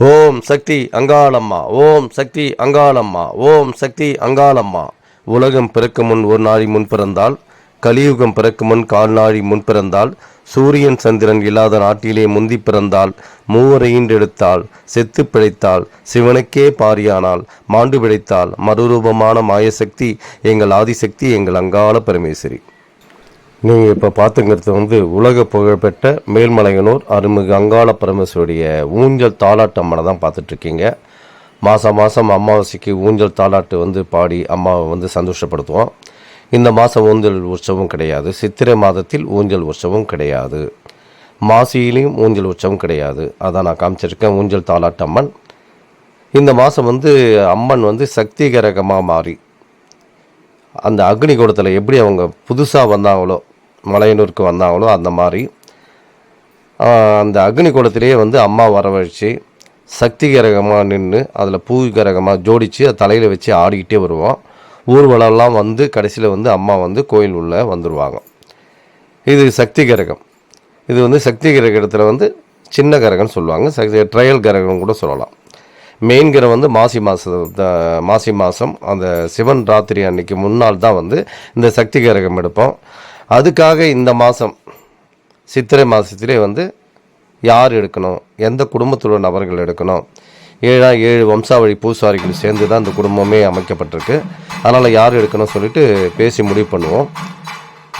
ஓம் சக்தி அங்காளம்மா, ஓம் சக்தி அங்காளம்மா, ஓம் சக்தி அங்காளம்மா. உலகம் பிறக்கும் முன் ஒரு நாழி முன் பிறந்தால், கலியுகம் பிறக்கும் முன் கால் நாழி முன் பிறந்தால், சூரியன் சந்திரன் இல்லாத நாட்டிலே முந்தி பிறந்தால், மூவரை ஈண்டெடுத்தால், செத்து பிழைத்தால், சிவனுக்கே பாரியானால், மாண்டு பிழைத்தால், மறுரூபமான மாயசக்தி எங்கள் ஆதிசக்தி, எங்கள் அங்காள பரமேஸ்வரி. நீங்கள் இப்போ பார்த்துங்கிறது உலக புகழ்பெற்ற மேல்மலையனூர் அருள்மிகு அங்காள பரமேஸ்வருடைய ஊஞ்சல் தாலாட்டு அம்மனை தான் பார்த்துட்ருக்கீங்க. மாதம் அமாவாசைக்கு ஊஞ்சல் தாலாட்டு பாடி அம்மாவை சந்தோஷப்படுத்துவோம். இந்த மாதம் ஊஞ்சல் உற்சவம் கிடையாது, சித்திரை மாதத்தில் ஊஞ்சல் உற்சவம் கிடையாது, மாசியிலையும் ஊஞ்சல் உற்சவம் கிடையாது. அதான் நான் காமிச்சிருக்கேன் ஊஞ்சல் தாலாட்டு அம்மன். இந்த மாதம் அம்மன் சக்திகரகமாக மாறி அந்த அக்னி கூடத்தில் எப்படி அவங்க புதுசாக வந்தாங்களோ, மலையனூருக்கு வந்தாங்களோ, அந்த மாதிரி அந்த அக்னி கூடத்திலேயே அம்மா வரவழைச்சி சக்தி கரகமாக நின்று அதில் பூ கரகமாக ஜோடித்து அதை தலையில் வச்சு ஆடிக்கிட்டே வருவோம். ஊர்வலம்லாம் கடைசியில் அம்மா கோயில் உள்ளே வந்துடுவாங்க. இது சக்தி கரகம். இது சக்தி கரகத்தில் சின்ன கரகம்னு சொல்லுவாங்க, ட்ரையல் கரகம் கூட சொல்லலாம். மெயின் கிரகம் மாசி மாதம் அந்த சிவன் ராத்திரி அன்னைக்கு முன்னால் தான் இந்த சக்தி கரகம் எடுப்போம். அதுக்காக இந்த மாதம் சித்திரை மாதத்திலே யார் எடுக்கணும், எந்த குடும்பத்தில் உள்ள நபர்கள் எடுக்கணும், 7 வம்சாவழி பூசாரிகள் சேர்ந்து தான் இந்த குடும்பமே அமைக்கப்பட்டிருக்கு. அதனால் யார் எடுக்கணும் சொல்லிட்டு பேசி முடிவு பண்ணுவோம்.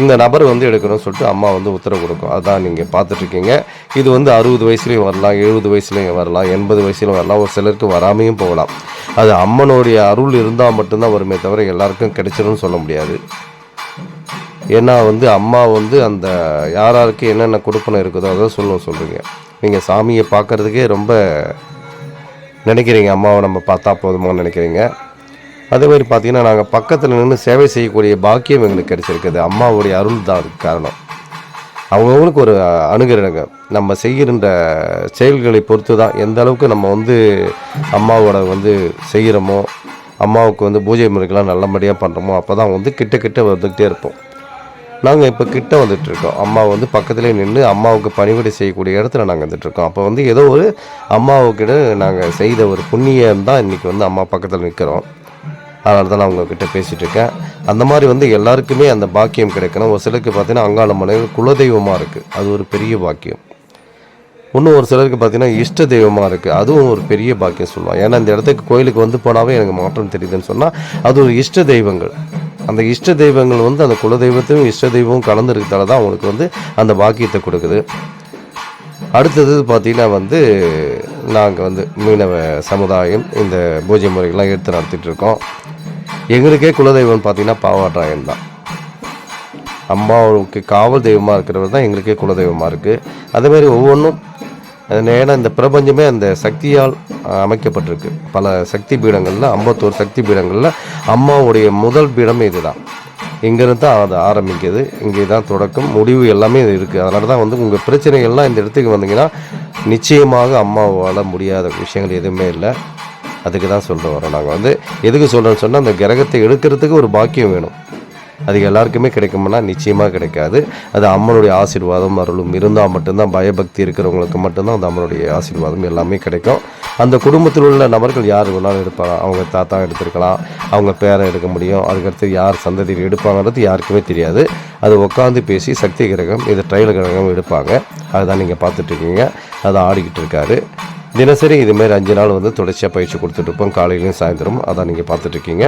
இந்த நபர் எடுக்கணும்னு சொல்லிட்டு அம்மா உத்தரவு கொடுக்கும். அதுதான் நீங்கள் பார்த்துட்ருக்கீங்க. இது 60 வயசுலேயும் வரலாம், 70 வயசுலேயும் வரலாம், 80 வயசுலையும் வரலாம், ஒரு சிலருக்கு வராமையும் போகலாம். அது அம்மனுடைய அருள் இருந்தால் மட்டும்தான் வருமே தவிர எல்லாருக்கும் கிடைச்சிடும்னு சொல்ல முடியாது. ஏன்னா அம்மா அந்த யாராருக்கு என்னென்ன கொடுப்பனை இருக்குதோ அதை சொல்கிறீங்க. நீங்கள் சாமியை பார்க்குறதுக்கே ரொம்ப நினைக்கிறீங்க, அம்மாவை நம்ம பார்த்தா போதுமான்னு நினைக்கிறீங்க. அதே மாதிரி பார்த்திங்கன்னா நாங்கள் பக்கத்தில் நின்று சேவை செய்யக்கூடிய பாக்கியம் எங்களுக்கு கிடைச்சிருக்குது. அம்மாவுடைய அருள் தான் அதுக்கு காரணம். அவங்கவுங்களுக்கு ஒரு அணுகிறங்க நம்ம செய்கின்ற செயல்களை பொறுத்து தான் எந்த அளவுக்கு நம்ம அம்மாவோட செய்கிறோமோ, அம்மாவுக்கு பூஜை முறைகள்லாம் நல்லபடியாக பண்ணுறோமோ, அப்போ தான் கிட்ட வந்துக்கிட்டே இருப்போம். நாங்கள் இப்போ கிட்ட வந்துட்டுருக்கோம். அம்மா பக்கத்துலேயே நின்று அம்மாவுக்கு பணிவிடை செய்யக்கூடிய இடத்துல நாங்கள் வந்துட்டுருக்கோம். அப்போ ஏதோ ஒரு அம்மாவுக்கிட்ட நாங்கள் செய்த ஒரு புண்ணியம் தான் இன்றைக்கி அம்மா பக்கத்தில் நிற்கிறோம். அதனால தான் நான் உங்கள்கிட்ட பேசிகிட்டு இருக்கேன். அந்த மாதிரி எல்லாருக்குமே அந்த பாக்கியம் கிடைக்கணும். ஒரு சிலருக்கு பார்த்தீங்கன்னா அங்காளம்மனை குலதெய்வமாக இருக்குது, அது ஒரு பெரிய பாக்கியம். இன்னும் ஒரு சிலருக்கு பார்த்தீங்கன்னா இஷ்ட தெய்வமாக இருக்குது, அதுவும் ஒரு பெரிய பாக்கியம் சொல்லுவாங்க. ஏன்னா இந்த இடத்துக்கு கோயிலுக்கு போனாவே எனக்கு மாற்றம் தெரியுதுன்னு சொன்னால் அது ஒரு இஷ்ட தெய்வங்கள். அந்த இஷ்ட தெய்வங்கள் அந்த குலதெய்வத்தையும் இஷ்ட தெய்வமும் கலந்துருக்கிறதால தான் அவங்களுக்கு அந்த பாக்கியத்தை கொடுக்குது. அடுத்தது பார்த்திங்கன்னா நாங்கள் மீனவ சமுதாயம் இந்த பூஜை முறைகள்லாம் எடுத்து நடத்திட்டுருக்கோம். எங்களுக்கே குலதெய்வம் பார்த்திங்கன்னா பாவாட்ராயன் தான். அம்மாவுக்கு காவல் தெய்வமாக இருக்கிறவர் தான் எங்களுக்கே குலதெய்வமாக இருக்குது. அதேமாதிரி ஒவ்வொன்றும் ஏன்னா இந்த பிரபஞ்சமே அந்த சக்தியால் அமைக்கப்பட்டிருக்கு. பல சக்தி பீடங்களில் 51 சக்தி பீடங்களில் அம்மாவுடைய முதல் பீடமே இது தான். இங்கேருந்து தான் அது ஆரம்பிக்குது, இங்கே தான் தொடக்கம், முடிவு எல்லாமே இது இருக்குது. அதனால தான் உங்கள் பிரச்சனைகள்லாம் இந்த இடத்துக்கு வந்தீங்கன்னா நிச்சயமாக அம்மாவால் முடியாத விஷயங்கள் எதுவுமே இல்லை. அதுக்கு தான் சொல்ல வரோம். நாங்கள் எதுக்கு சொல்கிறோன்னு சொன்னால் அந்த கிரகத்தை எடுக்கிறதுக்கு ஒரு பாக்கியம் வேணும். அது எல்லாருக்குமே கிடைக்கும்னா நிச்சயமாக கிடைக்காது. அது அம்மனுடைய ஆசீர்வாதம் அருளும் இருந்தால் மட்டும்தான், பயபக்தி இருக்கிறவங்களுக்கு மட்டும்தான் அந்த அம்மனுடைய ஆசீர்வாதம் எல்லாமே கிடைக்கும். அந்த குடும்பத்தில் உள்ள நபர்கள் யார் வேணாலும் எடுப்பாங்க. அவங்க தாத்தா எடுத்துருக்கலாம், அவங்க பேரை எடுக்க முடியும். அதுக்கடுத்து யார் சந்ததியில் எடுப்பாங்கிறது யாருக்குமே தெரியாது. அது உட்காந்து பேசி சக்தி கிரகம், இது ட்ரையல் கிரகம் எடுப்பாங்க. அதுதான் நீங்கள் பார்த்துட்ருக்கீங்க. அதை ஆடிக்கிட்டு இருக்காரு. தினசரி இதுமாரி 5 நாள் தொடர்ச்சியாக பயிற்சி கொடுத்துட்ருப்போம், காலையிலையும் சாயந்தரம். அதான் நீங்கள் பார்த்துட்ருக்கீங்க.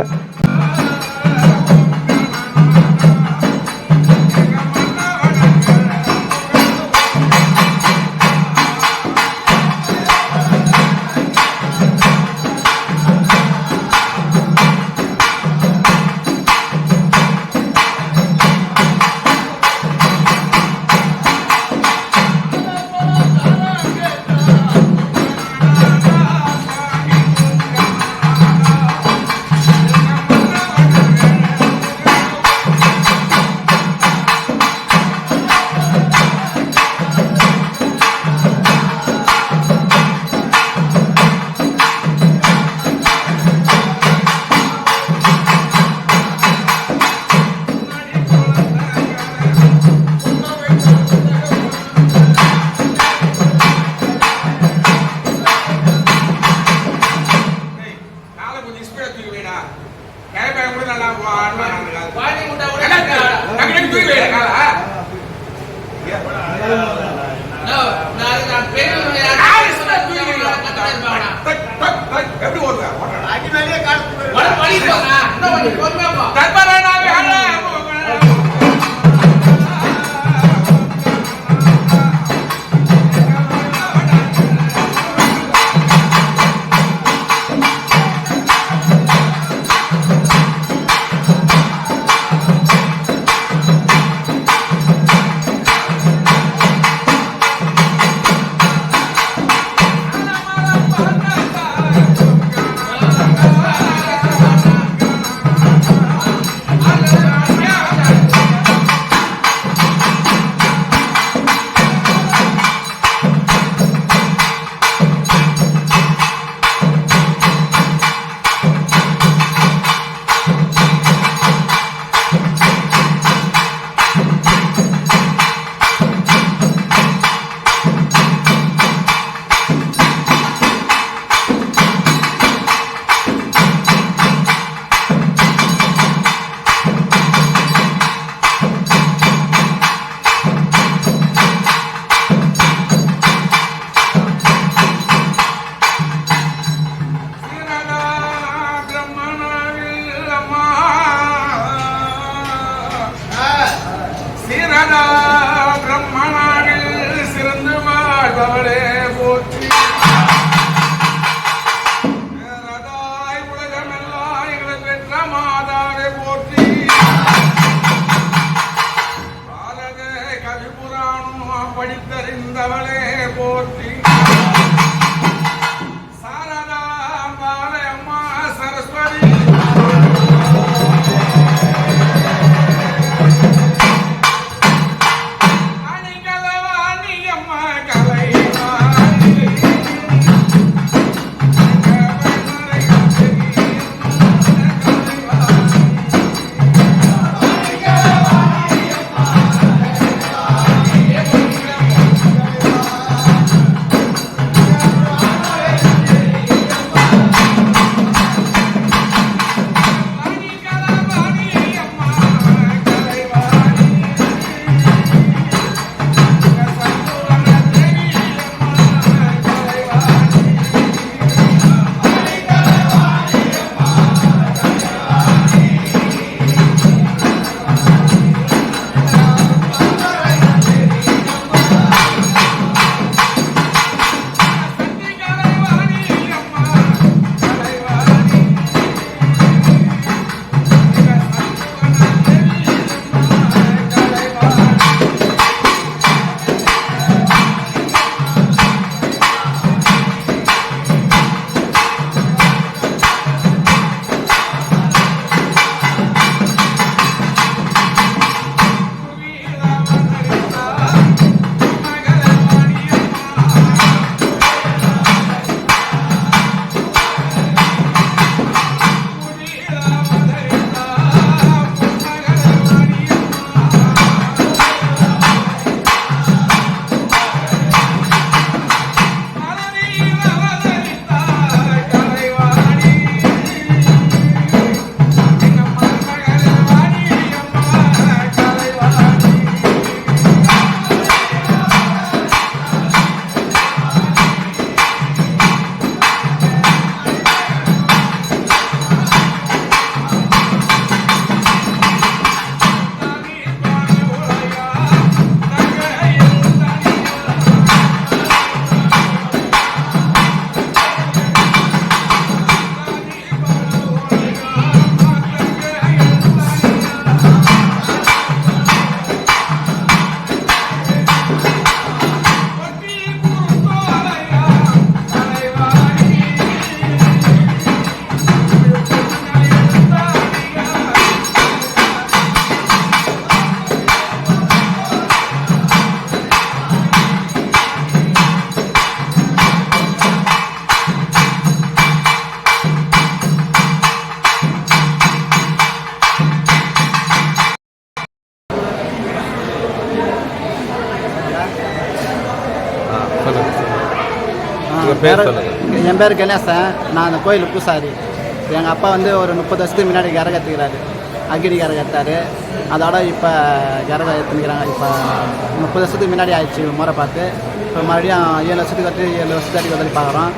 படித்தறிந்தவளே போற்றி. சாரதா பாலயம்மா சரஸ்வதி அணிகலவாணியம்மா கலைவாணி என் பேர் கணேசன். நான் அந்த கோயில் பூசாரி. எங்கள் அப்பா வந்து ஒரு 30 வருஷத்துக்கு முன்னாடி கரகம் எடுத்துக்கிறாரு. அக்கிடி கரகம் எடுத்தார். அதோட இப்போ கரகம் எடுத்துக்கிறாங்க. இப்போ 30 வருஷத்துக்கு முன்னாடி ஆயிடுச்சு முறை பார்த்து. இப்போ மறுபடியும் 7 வருஷத்துக்கு வந்து 7 வருஷத்துக்கு உதவி பார்க்குறோம்.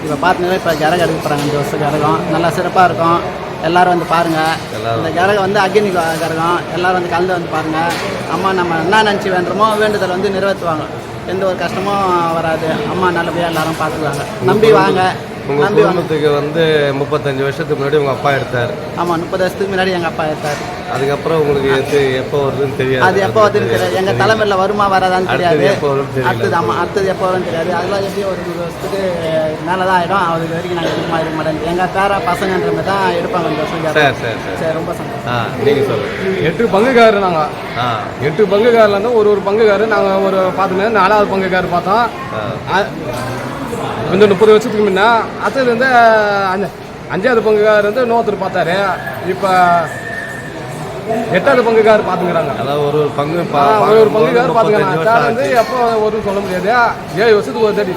இப்போ பார்த்துனாலே இப்போ கரகம் எடுக்க போகிறாங்க. 5 வருஷம் கரகம் நல்லா சிறப்பாக இருக்கும். எல்லாரும் வந்து பாருங்கள். எல்லாரும் இந்த கரகம் வந்து அக்னி கரகம். எல்லாரும் வந்து கலந்து வந்து பாருங்கள். அம்மா நம்ம என்ன நினச்சி வேண்டுமோ வேண்டுதல் வந்து நிறைவேற்றுவாங்க. எந்த ஒரு கஷ்டமும் வராது. அம்மா நல்லபடியாக எல்லாரும் பார்த்துக்குவாங்க. நம்பி வாங்க. உங்கள் நம்பி வாங்க. குடும்பத்துக்கு வந்து 35 வருஷத்துக்கு முன்னாடி உங்கள் அப்பா எடுத்தார். ஆமாம், 30 வருஷத்துக்கு முன்னாடி எங்கள் அப்பா எடுத்தார். அதுக்கப்புறம் உங்களுக்கு எப்போ வருதுன்னு தெரியாது. அது எப்போ வருதுன்னு தெரியாது. எங்கள் தலைமையில் வருமா வராதான்னு தெரியாது. எப்போ வரும்னு தெரியல. அடுத்தது ஆமாம், அடுத்தது எப்போ வரும்னு தெரியாது. அதெல்லாம் எப்படியும் ஒரு 100 வருஷத்துக்கு மேலே தான் ஆகிடும். அதுக்கு வரைக்கும் நாங்கள் எடுக்க இருக்க மாட்டேன். எங்கள் பேர பசங்கன்ற மாதிரி தான் எடுப்பாங்க இந்த வருஷம். சரி, ரொம்ப சந்தோஷம். நீங்கள் சொல்லுங்கள். 8 பங்குக்காரர் நாங்கள். 8 பங்குக்காரில் இருந்து ஒரு பங்குக்காரர் நாங்கள் ஒரு பார்த்தோமே 4வது பங்குக்காரர் பார்த்தோம். இந்த 30 வருஷத்துக்கு முன்ன அதுலேருந்து 5வது பங்குக்காரர் வந்து இன்னொருத்தர் பார்த்தாரு. இப்போ 8வது பங்குக்காரர் பார்த்துக்கிறாங்க. அதாவது ஒரு பங்கு ஒரு பங்குக்காரர் பார்த்துக்கிறாங்க. வந்து எப்போ வரும்னு சொல்ல முடியாது. 7 வருஷத்துக்கு ஒரு தடி.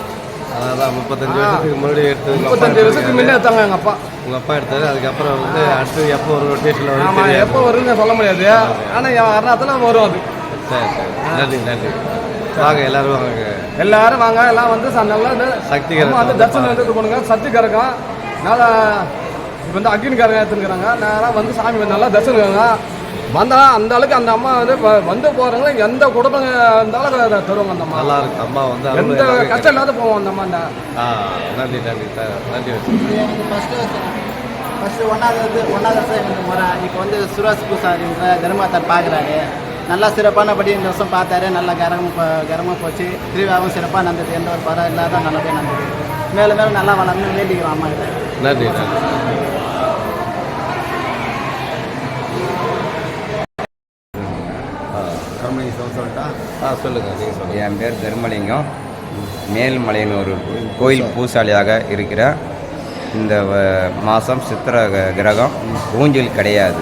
அதான் 35 வருஷத்துக்கு முன்னாடி எடுத்தது. 35 வருஷத்துக்கு முன்னே எடுத்தாங்க எங்கள் அப்பா. உங்கள் அப்பா எடுத்தாரு. அதுக்கப்புறம் வந்து அடுத்தது எப்போ ஒரு ரொட்டேஷனில் வரும். ஆமாம், எப்போ வரும்னு சொல்ல முடியாது. ஆனால் அருணாத்தில் வரும் அது. நன்றி நன்றி. வாங்க எல்லாரும் வாங்க. எல்லாரும் வாங்க. எல்லாம் வந்து நல்லா சக்தி வந்து தரிசனம் எடுத்துட்டு போனுங்க. சக்தி கரகம் நல்லா இப்போ வந்து அக்னி கரகம் எடுத்துக்கிறாங்க. நேரம் வந்து சாமி நல்லா தரிசனங்க வந்தால் அந்த அளவுக்கு அந்த அம்மா வந்து வந்து போகிறவங்க எந்த குடும்பங்க இருந்தாலும் தருவாங்க. அந்த அம்மா நல்லா இருக்கு. அம்மா வந்து எந்த கஷ்டம் இல்லாத போவோம் அந்த அம்மா. நன்றி நன்றி நன்றி. ஃபஸ்ட்டு ஒன்றாவது வருஷம் எங்களுக்கு முறை. இப்போ வந்து சுரேஷ் பூசாரின்ற தர்மத்தார் பார்க்குறாரு. நல்லா சிறப்பானபடி இந்த வருஷம் பார்த்தாரு. நல்லா கரமாக போச்சு. திருவிழாவும் சிறப்பாக நடந்தது. எந்த ஒரு பரம் இல்லாத நல்லபடியாக நடந்தது. மேலும் மேலும் நல்லா வளர்ந்து வேண்டிக்கிறோம் அம்மா கிட்ட. நன்றி நன்றி. சொல்லுங்கள். நீங்கள் சொல்லுங்கள். என் பேர் தர்மலிங்கம். மேல்மலையின் ஒரு கோயில் பூசாலியாக இருக்கிறேன். இந்த மாதம் சித்திர கிரகம் ஊஞ்சல் கிடையாது.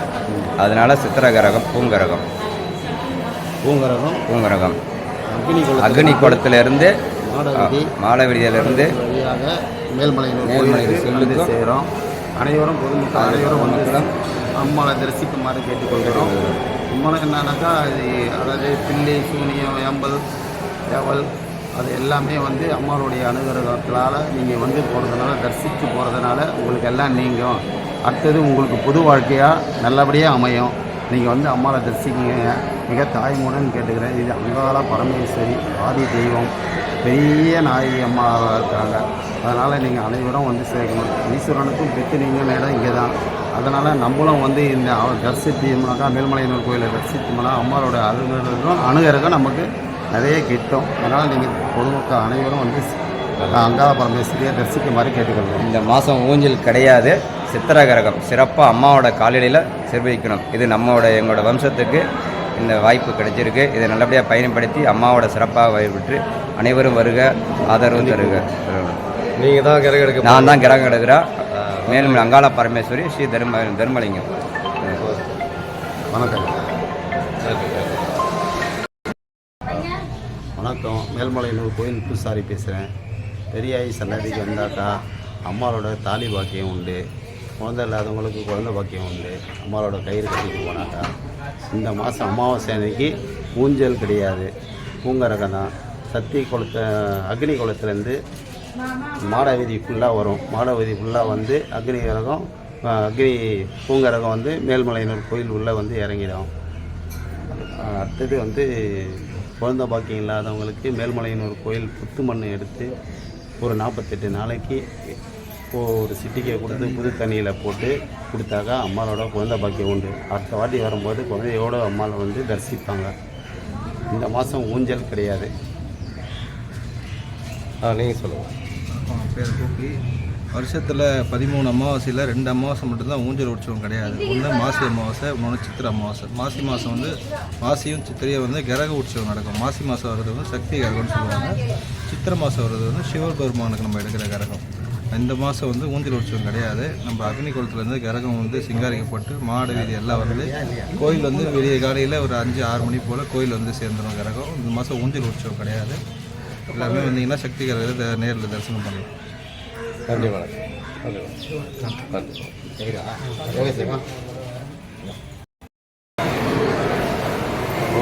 அதனால் சித்திர கிரகம் பூங்கரகம் அக்னி குளத்திலிருந்து மாலவிடியிலிருந்து மேல்மலையின் செல்லுக்கு செய்கிறோம். அனைவரும் பொதுமக்கள் அனைவரும் வந்து அம்மாவை தரிசிக்குமாறு கேட்டுக்கொள்கிறோம். அம்மாவுக்கு என்னன்னாக்கா அதாவது பில்லி சூனியம் ஏம்பல் ஏவல் அது எல்லாமே வந்து அம்மாவுடைய அனுகிரகத்தால் நீங்கள் வந்து போகிறதுனால தரிசித்து போகிறதுனால உங்களுக்கு எல்லாம் நீங்கும். அடுத்தது உங்களுக்கு புது வாழ்க்கையாக நல்லபடியாக அமையும். நீங்கள் வந்து அம்மாவை தரிசிக்கிங்க. மிக தாய்மூடன் கேட்டுக்கிறேன். இது அங்காள பரமேஸ்வரி ஆதி தெய்வம், பெரிய நாயகி அம்மாவாக இருக்காங்க. அதனால் நீங்கள் அனைவரும் வந்து சேர்க்கணும். ஈஸ்வரனுக்கும் பெற்று நீங்கள் இடம் இங்கே தான். அதனால் நம்மளும் வந்து இந்த தரிசித்தோம்னாக்கா மேல்மலையனூர் கோயிலை தரிசித்தோம்னா அம்மாவோட அனுகிரகம் நமக்கு நிறைய கிட்டும். அதனால் நீங்கள் பொதுமக்கள் அனைவரும் வந்து அங்காள பரமேஸ்வரியை தரிசிக்குமாறு கேட்டுக்கொள்வோம். இந்த மாதம் ஊஞ்சல் கிடையாது. சித்திர கிரகம் சிறப்பாக அம்மாவோட காலடியில் சிறப்பிக்கணும். இது எங்களோட வம்சத்துக்கு இந்த வாய்ப்பு கிடைச்சிருக்கு. இதை நல்லபடியாக பயன்படுத்தி அம்மாவோட சிறப்பாக வழிபட்டு அனைவரும் வருக, ஆதரவு தருக. நீங்கள் தான் கிரகம் எடுக்க. நான் தான் கிரகம் எடுக்கிறேன். மேலும் அங்காள பரமேஸ்வரி ஸ்ரீ தர்மலிங்கம். வணக்கம். வணக்கம். மேல்மலையனூர் கோயில் பூசாரி பேசுகிறேன். பெரியாயி சன்னதிக்கு வந்தாக்கா அம்மாவோட தாலி பாக்கியம் உண்டு. குழந்தை இல்லாதவங்களுக்கு குழந்தை பாக்கியம் உண்டு. அம்மாவோட கயிறு கட்டிட்டு போனாக்கா இந்த மாதம் அமாவாசை அன்னைக்கு ஊஞ்சல் கிடையாது, பூங்கரகம் தான். அக்னி குளத்துலேருந்து மாடவீதி ஃபுல்லாக வரும். மாடவீதி ஃபுல்லாக வந்து அக்னி பூங்கரகம் வந்து மேல்மலையனூர் கோயில் உள்ளே வந்து இறங்கிடும். அடுத்தது வந்து குழந்தை பாக்கியம் இல்லாதவங்களுக்கு மேல்மலையனூர் கோயில் புத்து மண் எடுத்து ஒரு 48 நாளைக்கு ஒரு சிட்டிக்கை கொடுத்து புது தண்ணியில் போட்டு கொடுத்தாக்கா அம்மாவோட குழந்தை பாக்கியம் உண்டு. அடுத்த வாட்டி வரும்போது குழந்தையோட அம்மாவை வந்து தரிசிப்பாங்க. இந்த மாதம் ஊஞ்சல் கிடையாது. நீங்கள் சொல்லுங்கள். பேர் கோபி. வருஷத்தில் 13 அமாவாசையில் 2 அமாவாசை மட்டும்தான் ஊஞ்சல் உற்சவம் கிடையாது. ஒன்று மாசி அமாவாசை, இன்னொன்று சித்திரை அமாவாசை. மாசி மாதம் வந்து மாசியும் சித்திரையும் வந்து கிரக உற்சவம் நடக்கும். மாசி மாதம் வர்றது வந்து சக்தி கிரகம்னு சொல்லுவாங்க. சித்திரை மாதம் வர்றது வந்து சிவபெருமானுக்கு நம்ம எடுக்கிற கிரகம். இந்த மாதம் வந்து ஊஞ்சல் உற்சவம் கிடையாது. நம்ம அக்னி குளத்துலேருந்து கிரகம் வந்து சிங்காரிக்கப்பட்டு மாடு வீதி எல்லாம் வந்து கோயில் வந்து விடிய காலையில் ஒரு 5-6 மணி போல் கோயில் வந்து சேர்ந்துடும் கிரகம். இந்த மாதம் ஊஞ்சல் உற்சவம் கிடையாது. எல்லாமே வந்தீங்கன்னா சக்தி கிரகத்தை நேரில் தரிசனம் பண்ணலாம். நன்றி. வணக்கம்.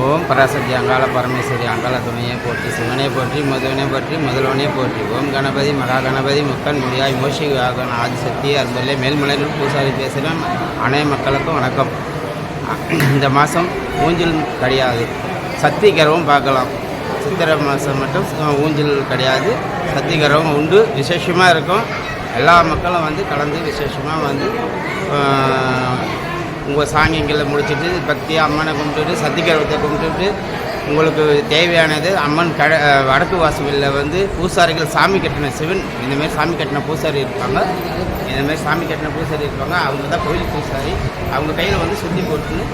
ஓம் பராசக்தி அங்காள பரமேஸ்வரி அங்காள துணையை போற்றி சிவனை போற்றி மதுவனை போற்றி முதல்வனை போற்றி ஓம் கணபதி மகா கணபதி முக்கன் முடியாய் மோஷி வாகன் ஆதிசக்தி அன்புள்ளே மேல்மலையில் பூசாரி பேசுகிறேன் அனைத்து மக்களுக்கும் வணக்கம். இந்த மாதம் ஊஞ்சல் கிடையாது, சக்தி கரவும் பார்க்கலாம். சித்திரை மாதம் மட்டும் ஊஞ்சல் கிடையாது, சக்தி கரவும் உண்டு. விசேஷமாக இருக்கும். எல்லா மக்களும் வந்து கலந்து விசேஷமாக வந்து உங்கள் சாங்கிங்களை முடிச்சுட்டு பக்தியாக அம்மனை கும்பிட்டுட்டு சத்திகரவத்தை கும்பிட்டுட்டு உங்களுக்கு தேவையானது அம்மன் வடக்கு வாசலில் வந்து பூசாரிகள் சாமி கட்டின சிவன் இந்தமாரி சாமி கட்டின பூசாரி இருப்பாங்க. இந்தமாரி சாமி கட்டின பூசாரி இருப்பாங்க. அவங்க தான் கோயில் பூசாரி. அவங்க கையில் வந்து சுற்றி போட்டுன்னு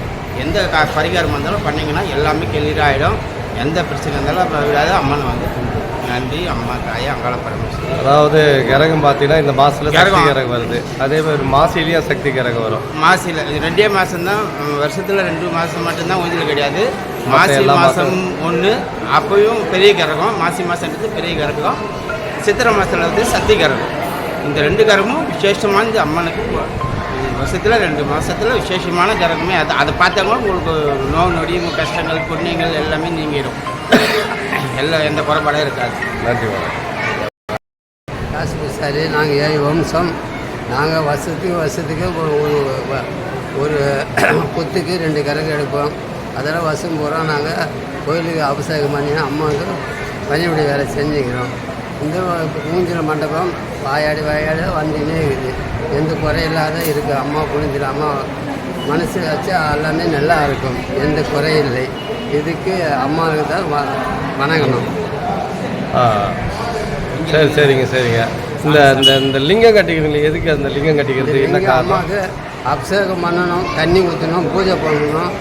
எந்த பரிகாரம் வந்தாலும் பண்ணிங்கன்னா எல்லாமே கிளியர் ஆகிடும். எந்த பிரச்சனை இருந்தாலும் விடாது அம்மனை வந்து கும்பிடும். நன்றி. அம்மா தாயே அங்காள பரமேஸ்வரி. அதாவது கிரகம் பார்த்தீங்கன்னா இந்த மாதத்தில் சக்தி கிரகம் வருது, அதே மாதிரி மாசிலையும் சக்தி கிரகம் வரும். மாசியில் 2 மாதம்தான், வருஷத்தில் 2 மாதம் மட்டும்தான் ஊஞ்சல் கிடையாது. மாசி மாதம் 1 அப்போயும் பெரிய கிரகம், மாசி மாதன்றது பெரிய கிரகம். சித்திரை மாதத்தில் வந்து சக்தி கிரகம். இந்த 2 கிரகமும் விசேஷமான அம்மனுக்கு வருஷத்தில் 2 மாதத்தில் விசேஷமான கிரகமே. அதை பார்த்தாங்க உங்களுக்கு நோய் நொடி கஷ்டங்கள் புண்ணியங்கள் எல்லாமே நீங்கிடும். எல்லாம் எந்த குறைபாடும் இருக்காது. நன்றி. காசு பூசாரி நாங்கள் 7 வம்சம். நாங்கள் வருஷத்துக்கு ஒரு குத்துக்கு 2 கரகு எடுப்போம். அதெல்லாம் வருஷம் பூரா நாங்கள் கோயிலுக்கு அபிஷேகம் பண்ணி அம்மாவுக்கு பணிபடி வேலை செஞ்சுக்கிறோம். இந்த ஊஞ்சல் மண்டபம் வாயாடி வந்துன்னே இருக்குது. எந்த குறையில்லாத இருக்குது. அம்மா புரிஞ்சிடும். அம்மா மனசு வச்சா எல்லாமே நல்லா இருக்கும். எந்த குறையில்லை. இதுக்கு அம்மாவுக்கு தான் வணங்கணும். சரிங்க. இந்த இந்த இந்த லிங்கம் கட்டிக்கிறீங்களே, எதுக்கு அந்த லிங்கம் கட்டிக்கிறது? என்ன காரணம்? அம்மாவுக்கு அபிஷேகம் பண்ணணும், தண்ணி ஊற்றணும், பூஜை பண்ணணும்.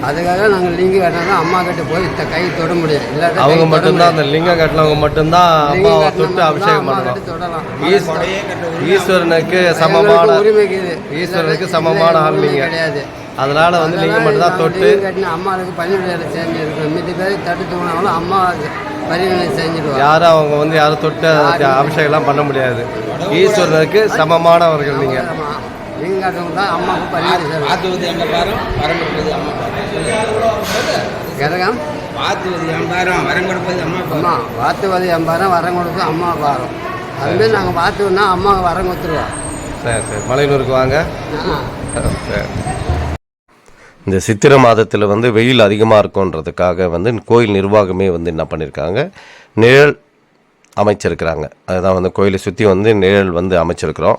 அதுக்காக நாங்கள் லிங்கம் கட்டினா அம்மா கிட்ட போய் கை தொட முடியும். இல்லாத அவங்க மட்டும்தான் அந்த லிங்கம் கட்டினவங்க மட்டும்தான் அம்மாவை தொட்டு அபிஷேகம் பண்ணணும். ஈஸ்வரனுக்கு சமமான உரிமைக்குது. ஈஸ்வரனுக்கு சமமான ஆள் நீங்க கிடையாது. அதனால வந்து லிங்கம் மட்டும் தான் தொட்டு கட்டின அம்மாவுக்கு பணிவிடை வேலை செஞ்சுருக்கோம். மீதி பேர் தட்டு தூங்கினாலும் அம்மா பரிவினை செஞ்சுடுவாங்க. யாரும் அவங்க வந்து யாரும் தொட்டு அபிஷேகம்லாம் பண்ண முடியாது. ஈஸ்வரனுக்கு சமமானவர்கள் நீங்க. லிங்கம் கட்டவங்க தான் அம்மாவுக்கு பரிவினை செய்வாங்க. கிரகம் வாத்துவது 80,000 வரம் கொடுப்பது அம்மா. வாத்துவது 80,000 வரம் கொடுப்பது அம்மா வாரம். அதுமாரி நாங்கள் வாத்துவோம்னா அம்மாவுக்கு வரம் கொடுத்துருவோம். சரி மலையனூருக்கு வாங்க. இந்த சித்திரை மாதத்தில் வந்து வெயில் அதிகமாக இருக்குன்றதுக்காக வந்து கோயில் நிர்வாகமே வந்து என்ன பண்ணியிருக்காங்க, நிழல் அமைச்சிருக்கிறாங்க. அதுதான் வந்து கோயிலை சுற்றி வந்து நிழல் வந்து அமைச்சிருக்கிறோம்.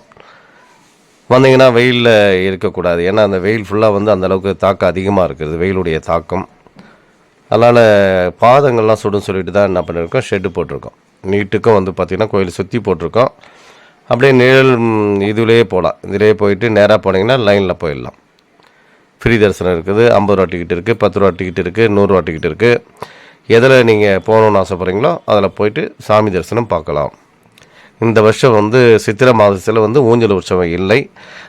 வந்தீங்கன்னா வெயிலில் இருக்கக்கூடாது. ஏன்னா அந்த வெயில் ஃபுல்லாக வந்து அந்தளவுக்கு தாக்கம் அதிகமாக இருக்குது, வெயிலுடைய தாக்கம். அதனால் பாதங்கள்லாம் சுடும் சொல்லிட்டு தான் என்ன பண்ணியிருக்கோம், ஷெட்டு போட்டிருக்கோம். நீட்டுக்கும் வந்து பார்த்திங்கன்னா கோயிலை சுற்றி போட்டிருக்கோம். அப்படியே நிழல் இதுலேயே போகலாம். இதிலே போயிட்டு நேராக போனீங்கன்னா லைனில் போயிடலாம். ஃப்ரீ தரிசனம் இருக்குது. 50 ரூபா டிக்கெட் இருக்குது, 10 ரூபா டிக்கெட் இருக்குது, 100 ரூபா டிக்கெட் இருக்குது. எதில் நீங்கள் போகணுன்னு ஆசைப்பட்றீங்களோ அதில் போயிட்டு சாமி தரிசனம் பார்க்கலாம். இந்த வருஷம் வந்து சித்திரை மாதத்தில் வந்து ஊஞ்சல் உற்சவம் இல்லை.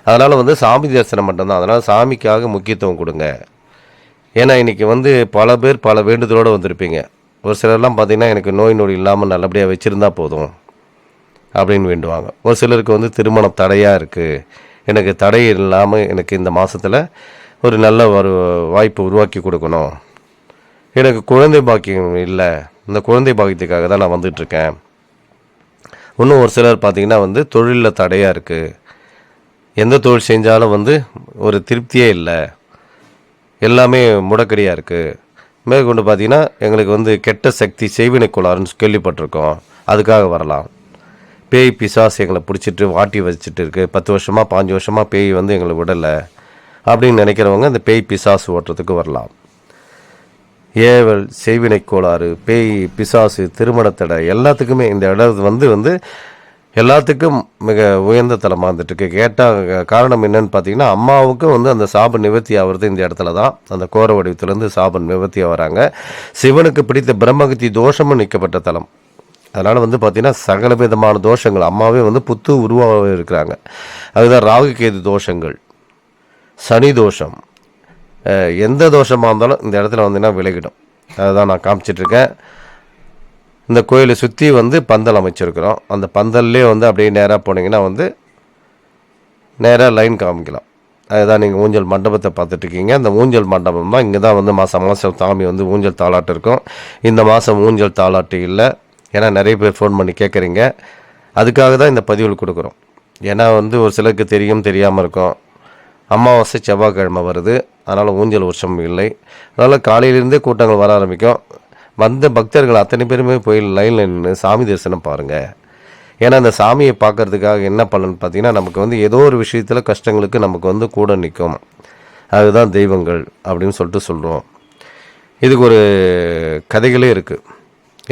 அதனால் வந்து சாமி தரிசனம் மட்டும்தான். அதனால் சாமிக்காக முக்கியத்துவம் கொடுங்க. ஏன்னா இன்றைக்கி வந்து பல பேர் பல வேண்டுதலோடு வந்திருப்பீங்க. ஒரு சிலர்லாம் பார்த்திங்கன்னா எனக்கு நோய் நொடி இல்லாமல் நல்லபடியாக வச்சுருந்தா போதும் அப்படின்னு வேண்டுவாங்க. ஒரு சிலருக்கு வந்து திருமணம் தடையாக இருக்குது, எனக்கு தடை இல்லாமல் எனக்கு இந்த மாதத்தில் ஒரு நல்ல ஒரு வாய்ப்பு உருவாக்கி கொடுக்கணும், எனக்கு குழந்தை பாக்கியம் இல்லை, இந்த குழந்தை பாக்கியத்துக்காக தான் நான் வந்துட்டுருக்கேன். இன்னும் ஒரு சிலர் பார்த்திங்கன்னா வந்து தொழிலில் தடையாக இருக்குது, எந்த தொழில் செஞ்சாலும் வந்து ஒரு திருப்தியே இல்லை, எல்லாமே முடக்கடியாக இருக்குது. மேற்கொண்டு பார்த்திங்கன்னா எங்களுக்கு வந்து கெட்ட சக்தி செய்வினை கோளாறுன்னு கேள்விப்பட்டிருக்கோம், அதுக்காக வரலாம். பேய் பிசாசு எங்களை பிடிச்சிட்டு வாட்டி வச்சுட்டு இருக்குது, 10 வருஷமாக 5 வருஷமாக பேய் வந்து எங்களை விடலை அப்படின்னு நினைக்கிறவங்க இந்த பேய் பிசாசு ஓட்டுறதுக்கு வரலாம். ஏவல், செய்வினை கோளாறு, பேய் பிசாசு, திருமணத்தடை எல்லாத்துக்குமே இந்த இடம் வந்து எல்லாத்துக்கும் மிக உயர்ந்த தலமாக இருந்துட்டுருக்கு. கேட்டால் காரணம் என்னன்னு பார்த்தீங்கன்னா, அம்மாவுக்கும் வந்து அந்த சாப நிவர்த்தி ஆகிறது இந்த இடத்துல தான். அந்த கோர வடிவத்திலேருந்து சாப நிவர்த்தியாக வராங்க. சிவனுக்கு பிடித்த பிரம்மகத்தி தோஷமும் நீக்கப்பட்ட தலம். அதனால் வந்து பார்த்திங்கன்னா சகல விதமான தோஷங்கள் அம்மாவே வந்து புத்து உருவாக இருக்கிறாங்க. அதுதான் ராகு கேது தோஷங்கள், சனி தோஷம், எந்த தோஷமாக இருந்தாலும் இந்த இடத்துல வந்தீங்கன்னா விலகிடும். அதுதான் நான் காமிச்சிட்ருக்கேன். இந்த கோயிலை சுற்றி வந்து பந்தல் அமைச்சிருக்கிறோம். அந்த பந்தல்லே வந்து அப்படியே நேராக போனீங்கன்னா வந்து நேராக லைன் காமிக்கலாம். அதுதான் நீங்கள் ஊஞ்சல் மண்டபத்தை பார்த்துட்ருக்கீங்க. அந்த ஊஞ்சல் மண்டபம் தான் இங்கே தான் வந்து மாதம் மாதம் சாமி வந்து ஊஞ்சல் தாலாட்டு இருக்கும். இந்த மாதம் ஊஞ்சல் தாலாட்டு இல்லை. ஏன்னா நிறைய பேர் ஃபோன் பண்ணி கேட்குறீங்க. அதுக்காக தான் இந்த பதிவுகள் கொடுக்குறோம். ஏன்னா வந்து ஒரு சிலருக்கு தெரியும், தெரியாமல் இருக்கும். அமாவாசை செவ்வாய்க்கிழமை வருது, அதனால் ஊஞ்சல் உற்சவம் இல்லை. அதனால் காலையிலேருந்தே கூட்டங்கள் வர ஆரம்பிக்கும். வந்த பக்தர்கள் அத்தனை பேருமே போய் லைனில் நின்று சாமி தரிசனம் பாருங்கள். ஏன்னா அந்த சாமியை பார்க்கறதுக்காக என்ன பலன் பார்த்தீங்கன்னா, நமக்கு வந்து ஏதோ ஒரு விஷயத்தில் கஷ்டங்களுக்கு நமக்கு வந்து கூட நிற்கும். அதுதான் தெய்வங்கள் அப்படின்னு சொல்லிட்டு சொல்கிறோம். இதுக்கு ஒரு கதைகளே இருக்குது.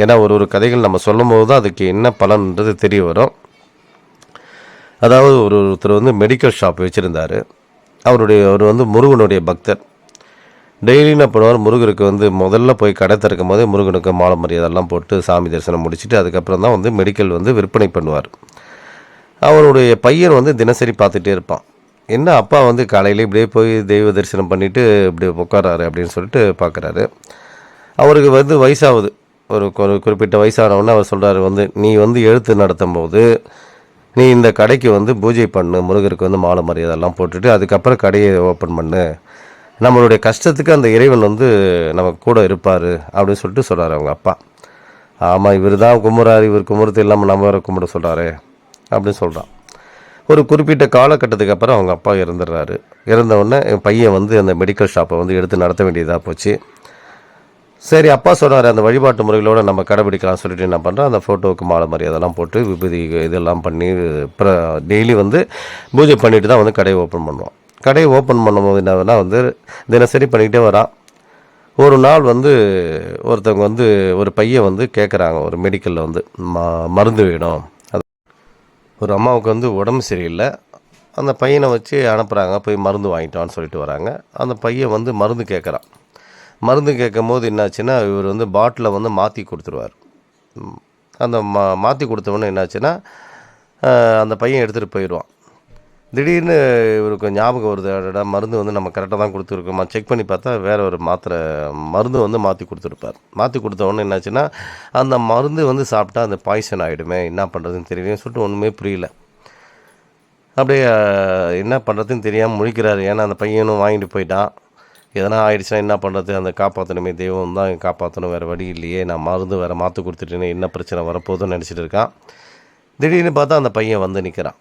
ஏன்னா ஒரு கதைகள் நம்ம சொல்லும் போது தான் அதுக்கு என்ன பலன்ன்றது தெரிய வரும். அதாவது ஒருத்தர் வந்து மெடிக்கல் ஷாப் வச்சுருந்தார். அவர் வந்து முருகனுடைய பக்தர். டெய்லி என்ன பண்ணுவார், முருகருக்கு வந்து முதல்ல போய் கடை திறக்கும் போதே முருகனுக்கு மாலை மரியாதைலாம் போட்டு சாமி தரிசனம் முடிச்சுட்டு அதுக்கப்புறம் தான் வந்து மெடிக்கல் வந்து விற்பனை பண்ணுவார். அவருடைய பையன் வந்து தினசரி பார்த்துட்டே இருப்பான். என்ன அப்பா வந்து காலையில் இப்படியே போய் தெய்வ தரிசனம் பண்ணிவிட்டு இப்படி உட்காராரு அப்படின்னு சொல்லிட்டு பார்க்குறாரு. அவருக்கு வந்து வயசாகுது. ஒரு குறிப்பிட்ட வயசானவுடனே அவர் சொல்கிறாரு வந்து, நீ வந்து எழுத்து நடத்தும் போது நீ இந்த கடைக்கு வந்து பூஜை பண்ணு, முருகருக்கு வந்து மாலை மரியாதைலாம் போட்டுட்டு அதுக்கப்புறம் கடையை ஓப்பன் பண்ணு. நம்மளுடைய கஷ்டத்துக்கு அந்த இறைவன் வந்து நமக்கு கூட இருப்பார் அப்படின்னு சொல்லிட்டு சொல்கிறார் அவங்க அப்பா. ஆமாம், இவர் தான் கும்பிட்றாரு, இவர் கும்பிட்றது இல்லாமல் நம்ம வேறு கும்பிட சொல்கிறாரு அப்படின்னு சொல்கிறான். ஒரு குறிப்பிட்ட காலகட்டத்துக்கு அப்புறம் அவங்க அப்பா இறந்துடுறாரு. இறந்தவுடனே என் பையன் வந்து அந்த மெடிக்கல் ஷாப்பை வந்து எடுத்து நடத்த வேண்டியதாக போச்சு. சரி, அப்பா சொன்னார் அந்த வழிபாட்டு முறைகளோடு நம்ம கடைபிடிக்கலாம்னு சொல்லிட்டு என்ன பண்ணுறோம், அந்த ஃபோட்டோவுக்கு மாலை மரியாதைலாம் போட்டு விபூதி இதெல்லாம் பண்ணி டெய்லி வந்து பூஜை பண்ணிட்டு தான் வந்து கடையை ஓப்பன் பண்ணுவோம். கடையை ஓப்பன் பண்ணும்போது என்னன்னா வந்து தினசரி பண்ணிக்கிட்டே வரான். ஒரு நாள் வந்து ஒருத்தவங்க வந்து ஒரு பையன் வந்து கேட்குறாங்க, ஒரு மெடிக்கலில் வந்து மருந்து வேணும். அது ஒரு அம்மாவுக்கு வந்து உடம்பு சரியில்லை. அந்த பையனை வச்சு அனுப்புகிறாங்க, போய் மருந்து வாங்கிட்டான்னு சொல்லிட்டு வராங்க. அந்த பையன் வந்து மருந்து கேட்குறான். மருந்து கேட்கும் போது என்னாச்சுன்னா, இவர் வந்து பாட்டிலை வந்து மாற்றி கொடுத்துருவார். அந்த மாற்றி கொடுத்தவொடனே என்னாச்சுன்னா, அந்த பையன் எடுத்துகிட்டு போயிடுவான். திடீர்னு இவருக்கு ஞாபகம் வருது, அடடா மருந்து வந்து நம்ம கரெக்டாக தான் கொடுத்துருக்கோமா, செக் பண்ணி பார்த்தா வேறு ஒரு மருந்து வந்து மாற்றி கொடுத்துருப்பார். மாற்றி கொடுத்தவொடனே என்னாச்சுன்னா, அந்த மருந்து வந்து சாப்பிட்டா அந்த பாய்சன் ஆகிடுமே, என்ன பண்ணுறதுன்னு தெரியலன்னு சொல்லிட்டு ஒன்றுமே புரியல. அப்படியே என்ன பண்ணுறதுன்னு தெரியாமல் முழிக்கிறாரு. ஏன்னா அந்த பையனும் வாங்கிட்டு போயிட்டான். எதனா ஆயிடுச்சுன்னா என்ன பண்ணுறது, அந்த காப்பாற்றணுமே, தெய்வம் தான் காப்பாற்றணும், வேறு வழி இல்லையே, நான் மருந்து வேறு மாற்றி கொடுத்துட்டேன்னு என்ன பிரச்சனை வரப்போகுதுன்னு நினச்சிட்டு இருக்கான். திடீர்னு பார்த்தா அந்த பையன் வந்து நிற்கிறான்.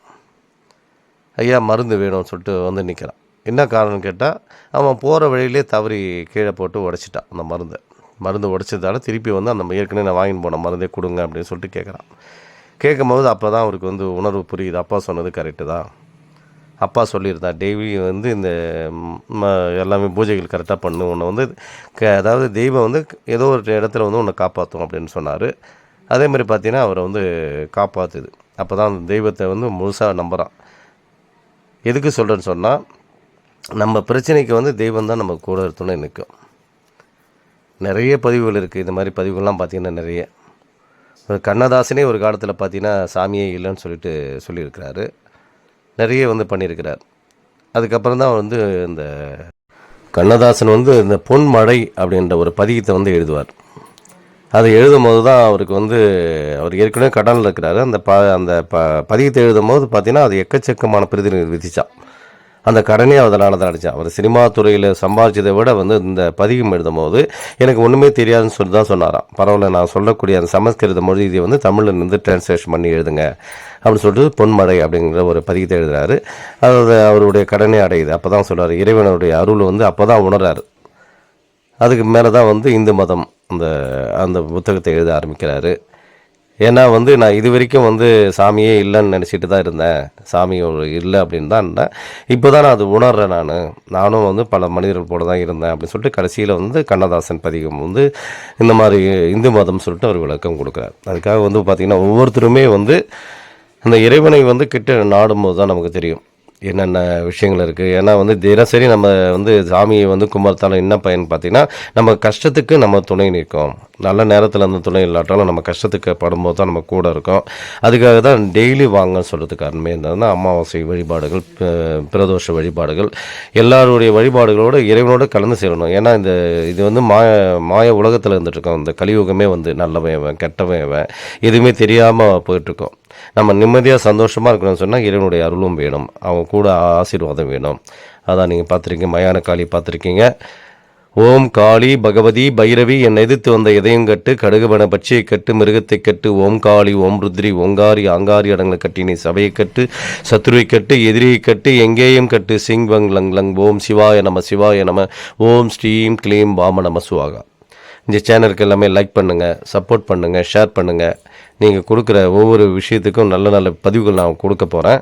ஐயா மருந்து வேணும்னு சொல்லிட்டு வந்து நிற்கிறான். என்ன காரணம்னு கேட்டால், அவன் போகிற வழியிலே தவறி கீழே போட்டு உடைச்சிட்டான் அந்த மருந்து உடைச்சதால திருப்பி வந்து அந்த ஏற்கனவே நான் வாங்கிட்டு போன மருந்தே கொடுங்க அப்படின்னு சொல்லிட்டு கேட்குறான். கேட்கும்போது அப்போ தான் அவருக்கு வந்து உணர்வு புரியுது, அப்பா சொன்னது கரெக்டு தான். அப்பா சொல்லியிருந்தான், டெய்லி வந்து இந்த எல்லாமே பூஜைகள் கரெக்டாக பண்ணு, உன்னை வந்து அதாவது தெய்வம் வந்து ஏதோ ஒரு இடத்துல வந்து உன்னை காப்பாற்றும் அப்படின்னு சொன்னார். அதே மாதிரி பார்த்தீங்கன்னா அவரை வந்து காப்பாற்றுது. அப்போ தான் அந்த தெய்வத்தை வந்து முழுசாக நம்புகிறான். எதுக்கு சொல்கிறேன்னு சொன்னால், நம்ம பிரச்சனைக்கு வந்து தெய்வம் தான் நம்ம கூட துணை நிற்கும். நிறைய பதிவுகள் இருக்குது. இந்த மாதிரி பதிவுகள்லாம் பார்த்திங்கன்னா நிறைய. கண்ணதாசனே ஒரு காலத்தில் பார்த்திங்கன்னா சாமியே இல்லைன்னு சொல்லிட்டு சொல்லியிருக்கிறாரு. நிறைய வந்து பண்ணியிருக்கிறார். அதுக்கப்புறம் தான் வந்து இந்த கண்ணதாசன் வந்து இந்த பொன்மழை அப்படின்ற ஒரு பதிகத்தை வந்து எழுதுவார். அதை எழுதும் போது தான் அவருக்கு வந்து அவர் ஏற்கனவே கடனில் இருக்கிறாரு. அந்த பதிகத்தை எழுதும் போது பார்த்தீங்கன்னா அது எக்கச்சக்கமான பிரதிநிதி விதிச்சான். அந்த கடனே அதனால தான் அடித்தான். அவர் சினிமா துறையில் சம்பாதிச்சதை விட வந்து இந்த பதிகம் எழுதும் போது எனக்கு ஒன்றுமே தெரியாதுன்னு சொல்லி தான் சொன்னாராம். பரவாயில்ல, நான் சொல்லக்கூடிய அந்த சமஸ்கிருத மொழி இதை வந்து தமிழில் இருந்து டிரான்ஸ்லேஷன் பண்ணி எழுதுங்க அப்படின்னு சொல்லிட்டு பொன்மழை அப்படிங்கிற ஒரு பதிகத்தை எழுதுறாரு. அது அவருடைய கடனே அடையுது. அப்போ தான் சொல்கிறார், இறைவனுடைய அருள் வந்து அப்போ தான் உணர்றாரு. அதுக்கு மேலே தான் வந்து இந்து மதம் அந்த புத்தகத்தை எழுத ஆரம்பிக்கிறாரு. ஏன்னா வந்து நான் இது வரைக்கும் வந்து சாமியே இல்லைன்னு நினச்சிட்டு தான் இருந்தேன், சாமி இல்லை அப்படின்னு தான் இருந்தேன். இப்போ தான் நான் அது உணர்றேன். நானும் வந்து பல மனிதர்கள் போல தான் இருந்தேன் அப்படின்னு சொல்லிட்டு கடைசியில் வந்து கண்ணதாசன் பதிகம் வந்து இந்த மாதிரி இந்து மதம் சொல்லிட்டு அவர் விளக்கம் கொடுக்குறார். அதுக்காக வந்து பார்த்திங்கன்னா ஒவ்வொருத்தருமே வந்து அந்த இறைவனை வந்து கிட்ட நாடும்போது தான் நமக்கு தெரியும் என்னென்ன விஷயங்கள் இருக்குது. ஏன்னா வந்து தினசரி நம்ம வந்து சாமியை வந்து கும்பிட்றதால என்ன பயன் பார்த்திங்கன்னா, நம்ம கஷ்டத்துக்கு நம்ம துணை நிற்கும். நல்ல நேரத்தில் அந்த துணை இல்லாட்டாலும் நம்ம கஷ்டத்துக்கு படும்போது தான் நம்ம கூட இருக்கும். அதுக்காக தான் டெய்லி வாங்கன்னு சொல்கிறதுக்கு காரணமே இருந்ததுன்னா, அமாவாசை வழிபாடுகள், பிரதோஷ வழிபாடுகள், எல்லாருடைய வழிபாடுகளோடு இறைவனோடு கலந்து சேரணும். ஏன்னா இது வந்து மாய உலகத்தில் இருந்துகிட்ருக்கோம். இந்த கலியுகமே வந்து நல்லவன் கெட்டவன் எதுவுமே தெரியாமல் போயிட்டுருக்கோம். நம்ம நிம்மதியாக சந்தோஷமாக இருக்கணும்னு சொன்னால் இறைவனுடைய அருளும் வேணும், அவங்க கூட ஆசீர்வாதம் வேணும். அதான் நீங்கள் பார்த்துருக்கீங்க, மயான காளி பார்த்துருக்கீங்க. ஓம் காளி பகவதி பைரவி என்னை எதிர்த்து வந்த இதயம் கட்டு, கடுகுபன பட்சியை கட்டு, மிருகத்தை கட்டு. ஓம் காளி ஓம் ருத்ரி ஓங்காரி ஆங்காரி அடங்களை கட்டி நீ சபையை கட்டு, சத்ருவை கட்டு, எதிரியை கட்டு, எங்கேயும் கட்டு. சிங் வங் லங் லங். ஓம் சிவாய நம சிவாய நம. ஓம் ஸ்ரீம் க்ளீம் வாம நம சுவாகா. இந்த சேனலுக்கு எல்லாமே லைக் பண்ணுங்கள், சப்போர்ட் பண்ணுங்கள், ஷேர் பண்ணுங்கள். நீங்கள் கொடுக்குற ஒவ்வொரு விஷயத்துக்கும் நல்ல நல்ல பதிவுகள் நான் கொடுக்க போகிறேன்.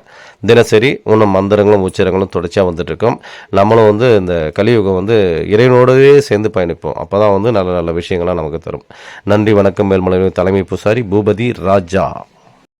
தினசரி இன்னும் மந்திரங்களும் உச்சரங்களும் தொடர்ச்சியாக வந்துட்டுருக்கோம். நம்மளும் இந்த கலியுகம் இறைவனோடவே சேர்ந்து பயணிப்போம். அப்போ தான் நல்ல நல்ல விஷயங்கள்லாம் நமக்கு தரும். நன்றி, வணக்கம். மேல்மலை தலைமை பூசாரி பூபதி ராஜா.